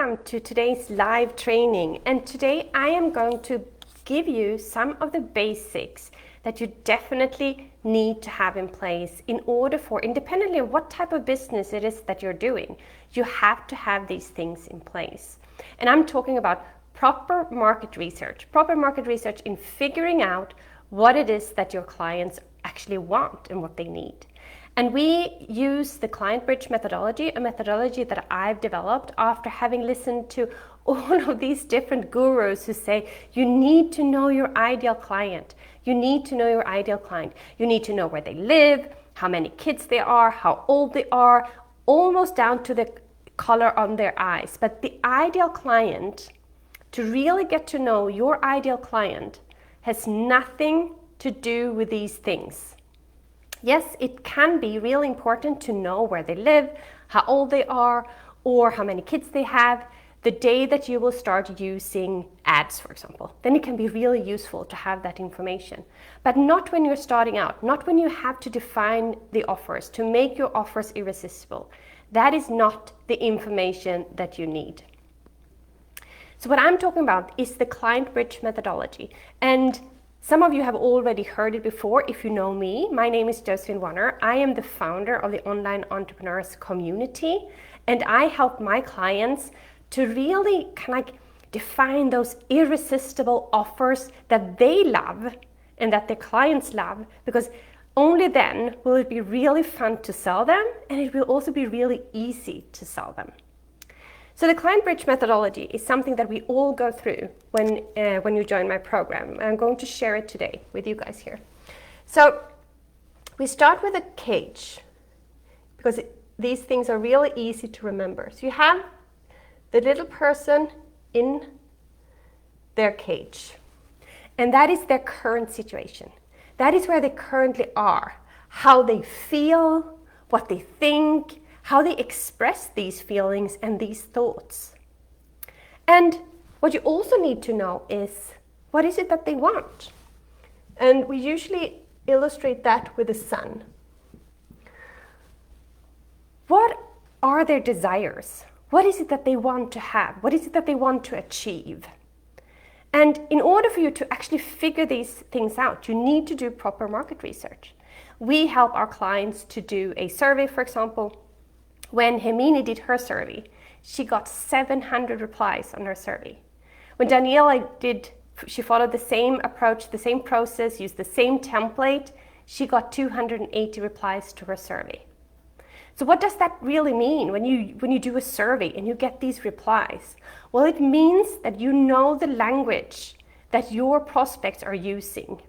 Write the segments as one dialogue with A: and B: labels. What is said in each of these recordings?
A: welcome to today's live training. And today I am going to give you some of the basics that you definitely need to have in place in order for, independently of what type of business it is that you're doing, you have to have these things in place. And I'm talking about proper market research in figuring out what it is that your clients actually want and what they need. And we use the Client Bridge methodology, a methodology that I've developed after having listened to all of these different gurus who say, you need to know your ideal client. You need to know your ideal client. You need to know where they live, how many kids they are, how old they are, almost down to the color on their eyes. But the ideal client, to really get to know your ideal client, has nothing to do with these things. Yes, it can be really important to know where they live, how old they are, or how many kids they have. The day that you will start using ads, for example, then it can be really useful to have that information. But not when you're starting out, not when you have to define the offers, to make your offers irresistible. That is not the information that you need. So what I'm talking about is the Client Bridge methodology. And some of you have already heard it before if you know me. My name is Josephine Warner. I am the founder of the Online Entrepreneurs Community, and I help my clients to really kind of define those irresistible offers that they love and that their clients love, because only then will it be really fun to sell them, and it will also be really easy to sell them. So the Client Bridge methodology is something that we all go through when you join my program. I'm going to share it today with you guys here. So we start with a cage, because these things are really easy to remember. So you have the little person in their cage, and that is their current situation. That is where they currently are, how they feel, what they think, how they express these feelings and these thoughts. And what you also need to know is, what is it that they want? And we usually illustrate that with the sun. What are their desires? What is it that they want to have? What is it that they want to achieve? And in order for you to actually figure these things out, you need to do proper market research. We help our clients to do a survey, for example. When Hermine did her survey, she got 700 replies on her survey. When Daniela did, she followed the same approach, the same process, used the same template, she got 280 replies to her survey. So what does that really mean when you do a survey and you get these replies? Well, it means that you know the language that your prospects are using.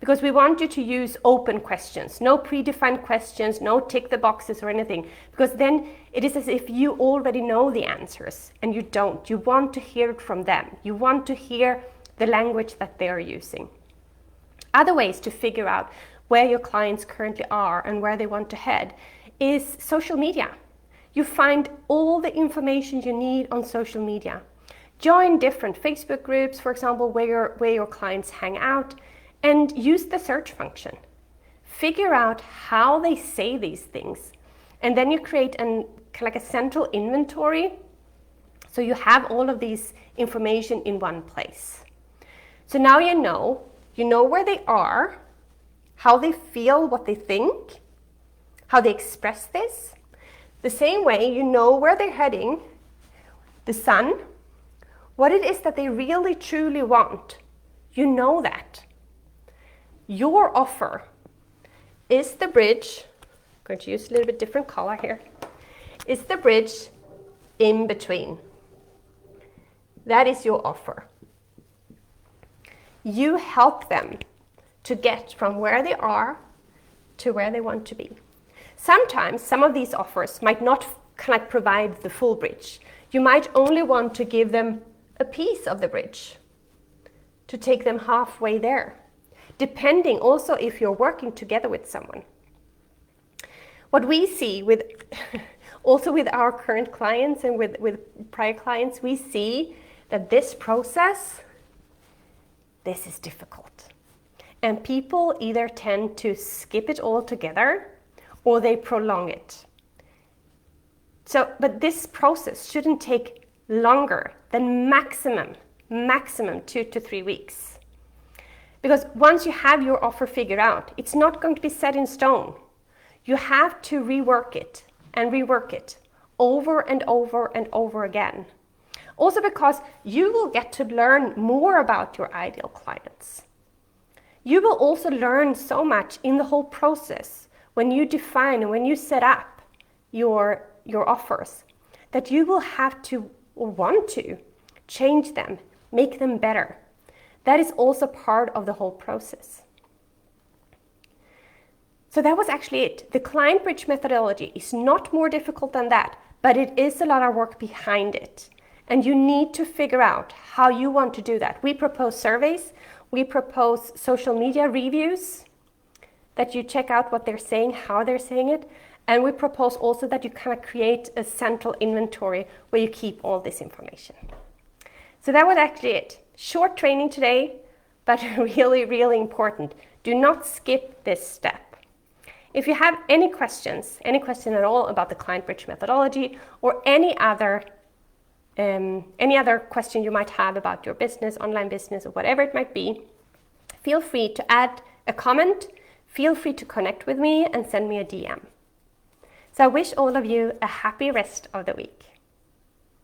A: Because we want you to use open questions, no predefined questions, no tick the boxes or anything, because then it is as if you already know the answers and you don't. You want to hear it from them. You want to hear the language that they are using. Other ways to figure out where your clients currently are and where they want to head is social media. You find all the information you need on social media. Join different Facebook groups, for example, where your clients hang out, and use the search function. Figure out how they say these things. And then you create like a central inventory, so you have all of these information in one place. So now you know where they are, how they feel, what they think, how they express this. The same way you know where they're heading, the sun, what it is that they really truly want. You know that. Your offer is the bridge, I'm going to use a little bit different color here, is the bridge in between. That is your offer. You help them to get from where they are to where they want to be. Sometimes some of these offers might not provide the full bridge. You might only want to give them a piece of the bridge to take them halfway there, depending also if you're working together with someone. What we see also with our current clients and with prior clients, we see that this process, this is difficult. And people either tend to skip it altogether or they prolong it. But this process shouldn't take longer than maximum 2 to 3 weeks. Because once you have your offer figured out, it's not going to be set in stone. You have to rework it over and over and over again. Also because you will get to learn more about your ideal clients. You will also learn so much in the whole process when you define and when you set up your offers, that you will have to or want to change them, make them better. That is also part of the whole process. So that was actually it. The client bridge methodology is not more difficult than that, but it is a lot of work behind it. And you need to figure out how you want to do that. We propose surveys, we propose social media reviews, that you check out what they're saying, how they're saying it, and we propose also that you kind of create a central inventory where you keep all this information. So that was actually it. Short training today, but really, really important. Do not skip this step. If you have any question at all about the client bridge methodology or any other question you might have about your business, online business, or whatever it might be, feel free to add a comment, feel free to connect with me and send me a DM. So I wish all of you a happy rest of the week.